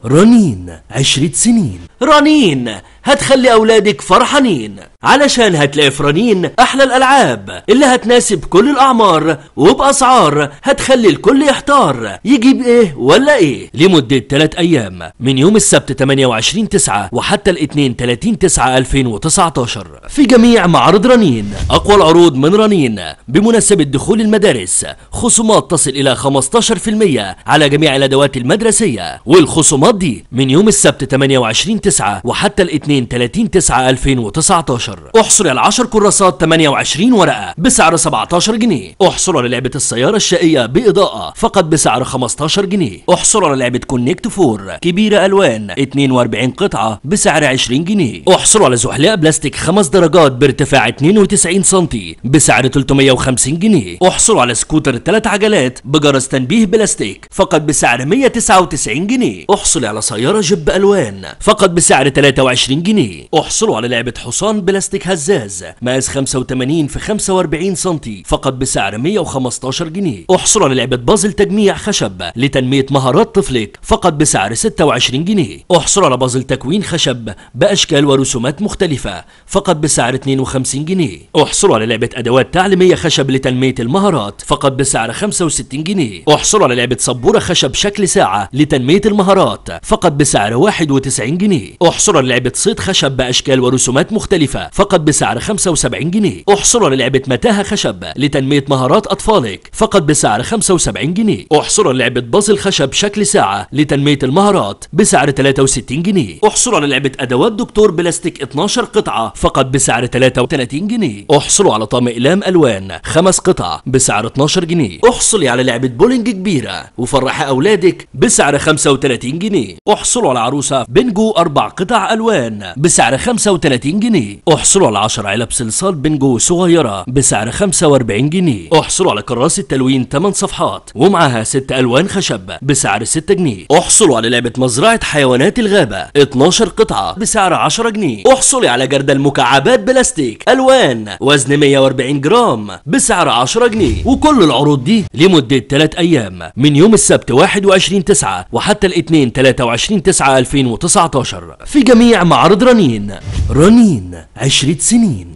رنين 10 سنين. رنين هتخلي أولادك فرحانين، علشان هتلاقي في رنين أحلى الألعاب اللي هتناسب كل الأعمار وبأسعار هتخلي الكل يحتار يجيب إيه ولا إيه، لمدة 3 أيام من يوم السبت 28/9 وحتى الاثنين 30/9/2019 في جميع معارض رنين. أقوى العروض من رنين بمناسبة دخول المدارس، خصومات تصل إلى 15% على جميع الأدوات المدرسية، والخصومات دي من يوم السبت 28/9 وحتى الاثنين 30/9/2019. احصل على 10 كراسات 28 ورقة بسعر 17 جنيه. احصل على لعبة السيارة الشقية بإضاءة فقط بسعر 15 جنيه. احصل على لعبة كونكت 4 كبيرة ألوان 42 قطعة بسعر 20 جنيه. احصل على زحليقة بلاستيك 5 درجات بارتفاع 92 سم بسعر 350 جنيه. احصل على سكوتر 3 عجلات بجرس تنبيه بلاستيك فقط بسعر 199 جنيه. احصل على سيارة جيب ألوان فقط بسعر 23 جنيه. احصلوا على لعبة حصان بلاستيك هزاز مقاس 85 في 45 سم فقط بسعر 115 جنيه. احصلوا على لعبة بازل تجميع خشب لتنمية مهارات طفلك فقط بسعر 26 جنيه. احصلوا على بازل تكوين خشب بأشكال ورسومات مختلفة فقط بسعر 52 جنيه. احصلوا على لعبة أدوات تعليمية خشب لتنمية المهارات فقط بسعر 65 جنيه. احصلوا على لعبة سبورة خشب شكل ساعة لتنمية المهارات فقط بسعر 91 جنيه. احصلوا على لعبة صيد خشب بأشكال ورسومات مختلفة فقط بسعر 75 جنيه. احصلوا على لعبة متاهة خشب لتنمية مهارات أطفالك فقط بسعر 75 جنيه. احصلوا على لعبة بازل خشب شكل ساعة لتنمية المهارات بسعر 63 جنيه. احصلوا على لعبة أدوات دكتور بلاستيك 12 قطعة فقط بسعر 33 جنيه. احصلوا على طقم أقلام ألوان 5 قطع بسعر 12 جنيه. احصلي على لعبة بولينج كبيرة وفرحي أولادك بسعر 35 جنيه. احصلوا على عروسة بنجو 4 قطع ألوان بسعر 35 جنيه. احصلوا على 10 علب صلصال بنجو صغيرة بسعر 45 جنيه. احصلوا على كراسة تلوين 8 صفحات ومعها 6 ألوان خشب بسعر 6 جنيه. احصلوا على لعبة مزرعة حيوانات الغابة 12 قطعة بسعر 10 جنيه. احصلي على جردل مكعبات بلاستيك ألوان وزن 140 جرام بسعر 10 جنيه. وكل العروض دي لمدة 3 أيام من يوم السبت 21/9 وحتى الاثنين 23/9/2019 في جميع معارض رنين. رنين 10 سنين.